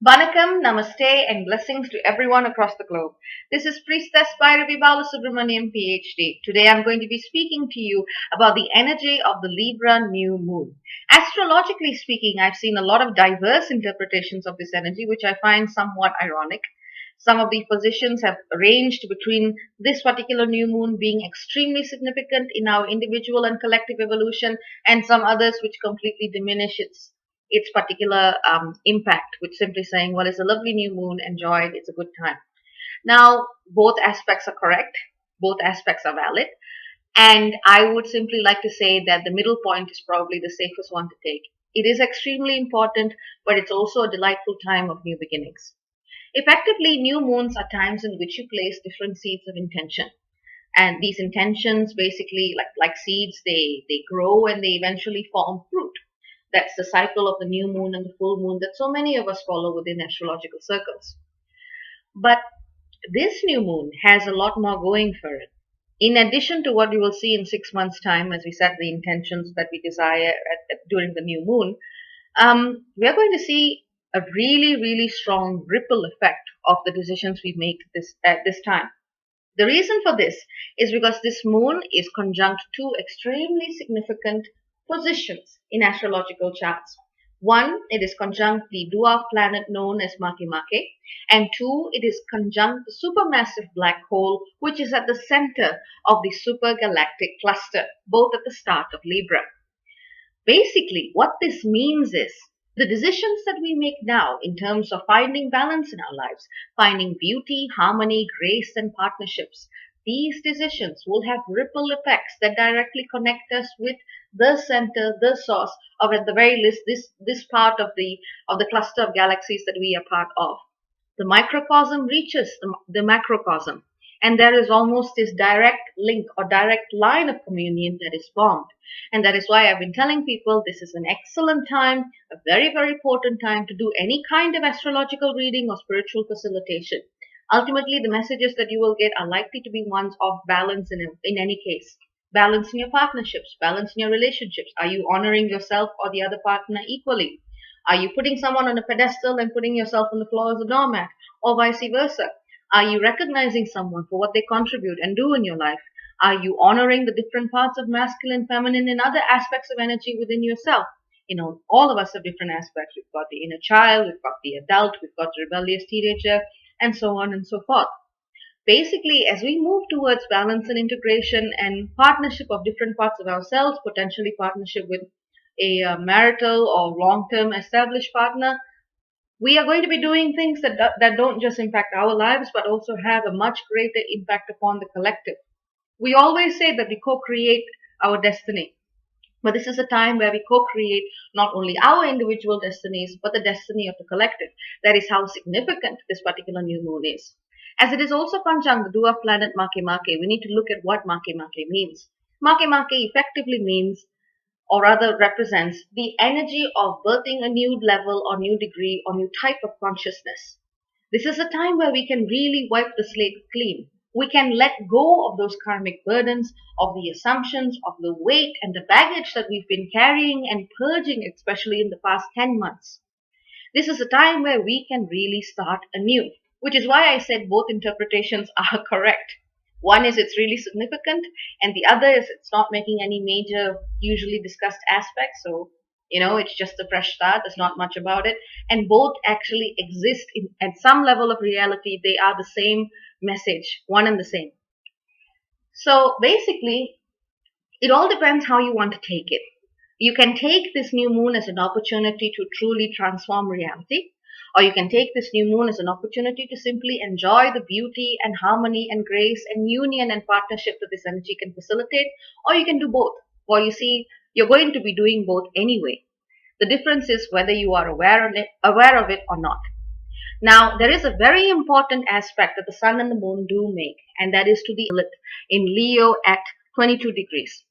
Vanakkam, Namaste, and blessings to everyone across the globe. This is Priestess Bairavee Balasubramaniam, PhD. Today I'm going to be speaking to you about the energy of the Libra New Moon. Astrologically speaking, I've seen a lot of diverse interpretations of this energy, which I find somewhat ironic. Some of the positions have ranged between this particular new moon being extremely significant in our individual and collective evolution, and some others which completely diminish its particular impact, with simply saying, well, it's a lovely new moon, enjoy it, it's a good time. Now, both aspects are correct, both aspects are valid, and I would simply like to say that the middle point is probably the safest one to take. It is extremely important, but it's also a delightful time of new beginnings. Effectively, new moons are times in which you place different seeds of intention. And these intentions basically, like seeds, they grow and they eventually form fruit. That's the cycle of the new moon and the full moon that so many of us follow within astrological circles. But this new moon has a lot more going for it. In addition to what we will see in 6 months' time, as we set the intentions that we desire during the new moon, we are going to see a really, really strong ripple effect of the decisions we make at this time. The reason for this is because this moon is conjunct two extremely significant positions in astrological charts. One, it is conjunct the dwarf planet known as Makemake, and two, it is conjunct the supermassive black hole, which is at the center of the supergalactic cluster, both at the start of Libra. Basically, what this means is the decisions that we make now in terms of finding balance in our lives, finding beauty, harmony, grace, and partnerships, these decisions will have ripple effects that directly connect us with the center, the source, or at the very least, this part of the cluster of galaxies that we are part of. The microcosm reaches the macrocosm, and there is almost this direct link or direct line of communion that is formed. And that is why I've been telling people this is an excellent time, a very, very important time to do any kind of astrological reading or spiritual facilitation. Ultimately, the messages that you will get are likely to be ones of balance in any case. Balance in your partnerships, balance in your relationships. Are you honoring yourself or the other partner equally? Are you putting someone on a pedestal and putting yourself on the floor as a doormat, or vice versa? Are you recognizing someone for what they contribute and do in your life? Are you honoring the different parts of masculine, feminine, and other aspects of energy within yourself? You know, all of us have different aspects. We've got the inner child, we've got the adult, we've got the rebellious teenager, and so on and so forth. Basically, as we move towards balance and integration and partnership of different parts of ourselves, potentially partnership with a marital or long-term established partner, we are going to be doing things that don't just impact our lives, but also have a much greater impact upon the collective. We always say that we co-create our destiny, but this is a time where we co-create not only our individual destinies, but the destiny of the collective. That is how significant this particular new moon is. As it is also conjunct the dwarf planet Makemake, we need to look at what Makemake means. Makemake effectively means, or rather represents, the energy of birthing a new level or new degree or new type of consciousness. This is a time where we can really wipe the slate clean. We can let go of those karmic burdens, of the assumptions, of the weight and the baggage that we've been carrying and purging, especially in the past 10 months. This is a time where we can really start anew, which is why I said both interpretations are correct. One is it's really significant, and the other is it's not making any major, usually discussed aspects. So, it's just a fresh start. There's not much about it. And both actually exist at some level of reality. They are the same message, one and the same. So basically, it all depends how you want to take it. You can take this new moon as an opportunity to truly transform reality, or you can take this new moon as an opportunity to simply enjoy the beauty and harmony and grace and union and partnership that this energy can facilitate, or you can do both. Well, you see, you're going to be doing both anyway. The difference is whether you are aware of it or not. Now, there is a very important aspect that the sun and the moon do make, and that is to the Lilith in Leo at 22 degrees.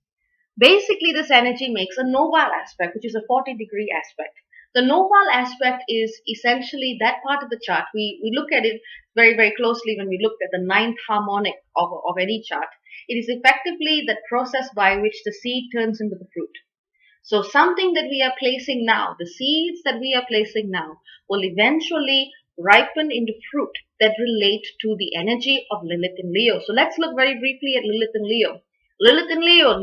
Basically, this energy makes a novile aspect, which is a 40-degree aspect. The novile aspect is essentially that part of the chart. We look at it very, very closely when we look at the ninth harmonic of any chart. It is effectively the process by which the seed turns into the fruit. So something that we are placing now, the seeds that we are placing now, will eventually ripen into fruit that relate to the energy of Lilith in Leo. So let's look very briefly at Lilith in Leo. Lilith in Leo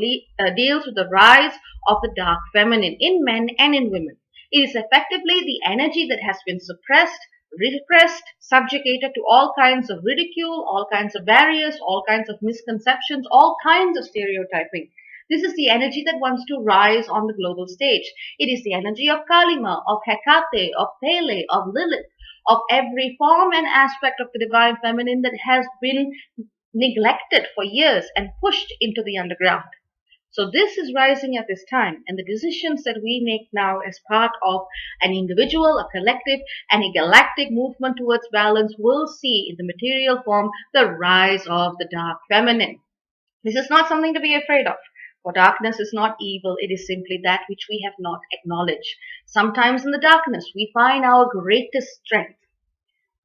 deals with the rise of the dark feminine in men and in women. It is effectively the energy that has been suppressed, repressed, subjugated to all kinds of ridicule, all kinds of barriers, all kinds of misconceptions, all kinds of stereotyping. This is the energy that wants to rise on the global stage. It is the energy of Kalima, of Hecate, of Pele, of Lilith, of every form and aspect of the divine feminine that has been neglected for years and pushed into the underground. So this is rising at this time, and the decisions that we make now as part of an individual, a collective, and a galactic movement towards balance will see in the material form the rise of the dark feminine. This is not something to be afraid of. For darkness is not evil, it is simply that which we have not acknowledged. Sometimes in the darkness we find our greatest strength.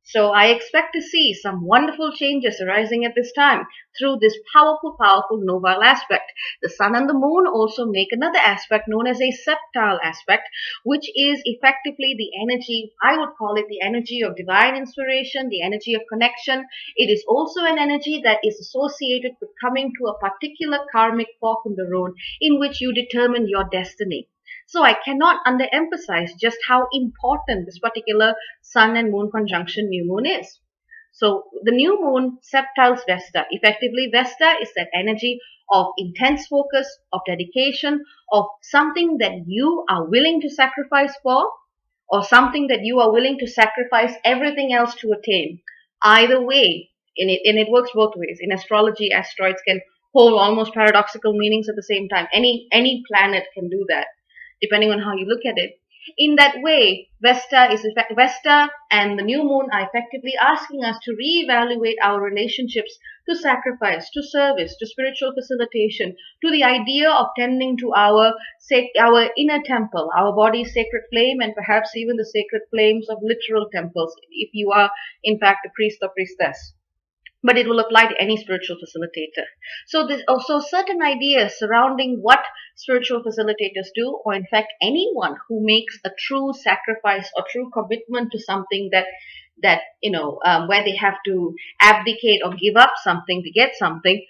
So I expect to see some wonderful changes arising at this time through this powerful, powerful novile aspect. The sun and the moon also make another aspect known as a septile aspect, which is effectively the energy, I would call it the energy of divine inspiration, the energy of connection. It is also an energy that is associated with coming to a particular karmic fork in the road in which you determine your destiny. So I cannot underemphasize just how important this particular sun and moon conjunction new moon is. So the new moon septiles Vesta. Effectively, Vesta is that energy of intense focus, of dedication, of something that you are willing to sacrifice for, or something that you are willing to sacrifice everything else to attain. Either way, and it works both ways. In astrology, asteroids can hold almost paradoxical meanings at the same time. Any planet can do that, depending on how you look at it. In that way, Vesta and the new moon are effectively asking us to reevaluate our relationships to sacrifice, to service, to spiritual facilitation, to the idea of tending to our inner temple, our body's sacred flame, and perhaps even the sacred flames of literal temples, if you are in fact a priest or priestess. But it will apply to any spiritual facilitator. So there's also certain ideas surrounding what spiritual facilitators do, or in fact anyone who makes a true sacrifice or true commitment to something that where they have to abdicate or give up something to get something.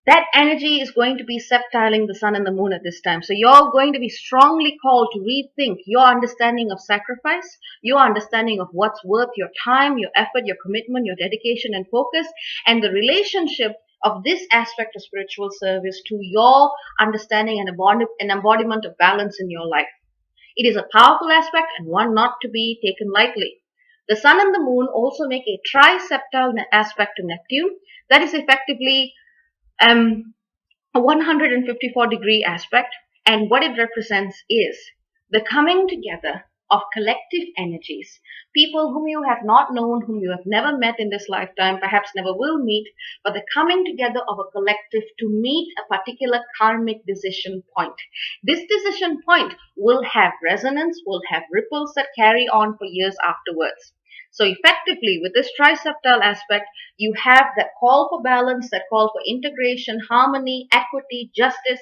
That energy is going to be septiling the sun and the moon at this time. So you're going to be strongly called to rethink your understanding of sacrifice, your understanding of what's worth your time, your effort, your commitment, your dedication and focus, and the relationship of this aspect of spiritual service to your understanding and embodiment of balance in your life. It is a powerful aspect and one not to be taken lightly. The sun and the moon also make a triseptile aspect to Neptune. That is effectively a 154-degree aspect, and what it represents is the coming together of collective energies, people whom you have not known, whom you have never met in this lifetime, perhaps never will meet, but the coming together of a collective to meet a particular karmic decision point. This decision point will have resonance, will have ripples that carry on for years afterwards. So effectively, with this triseptile aspect, you have that call for balance, that call for integration, harmony, equity, justice,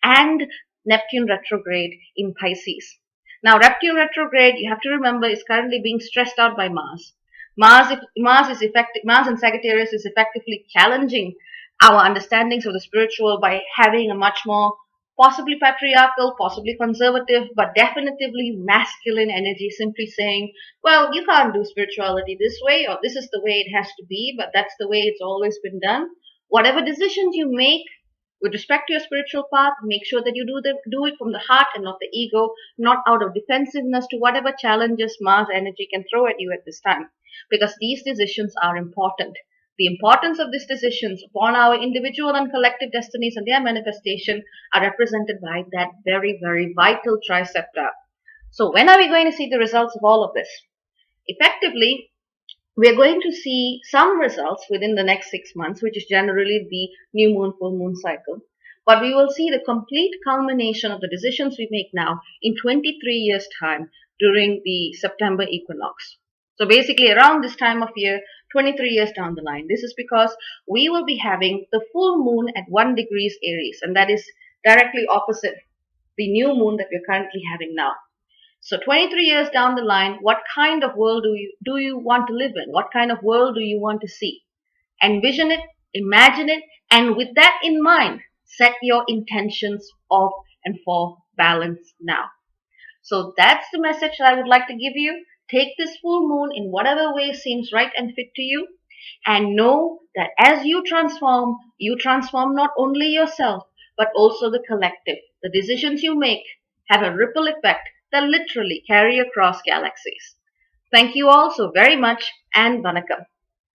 and Neptune retrograde in Pisces. Now, Neptune retrograde, you have to remember, is currently being stressed out by Mars. Mars in Sagittarius is effectively challenging our understandings of the spiritual by having a much more possibly patriarchal, possibly conservative, but definitively masculine energy, simply saying, well, you can't do spirituality this way, or this is the way it has to be, but that's the way it's always been done. Whatever decisions you make with respect to your spiritual path, make sure that you do it from the heart and not the ego, not out of defensiveness to whatever challenges Mars energy can throw at you at this time, because these decisions are important. The importance of these decisions upon our individual and collective destinies and their manifestation are represented by that very, very vital triseptile. So when are we going to see the results of all of this? Effectively, we're going to see some results within the next 6 months, which is generally the new moon, full moon cycle. But we will see the complete culmination of the decisions we make now in 23 years' time during the September equinox. So basically around this time of year, 23 years down the line. This is because we will be having the full moon at 1 degrees Aries, and that is directly opposite the new moon that we're currently having now. So 23 years down the line, what kind of world do you want to live in? What kind of world do you want to see? Envision it, imagine it, and with that in mind, set your intentions of and for balance now. So that's the message that I would like to give you. Take this full moon in whatever way seems right and fit to you, and know that as you transform not only yourself, but also the collective. The decisions you make have a ripple effect that literally carry across galaxies. Thank you all so very much, and Vanakkam.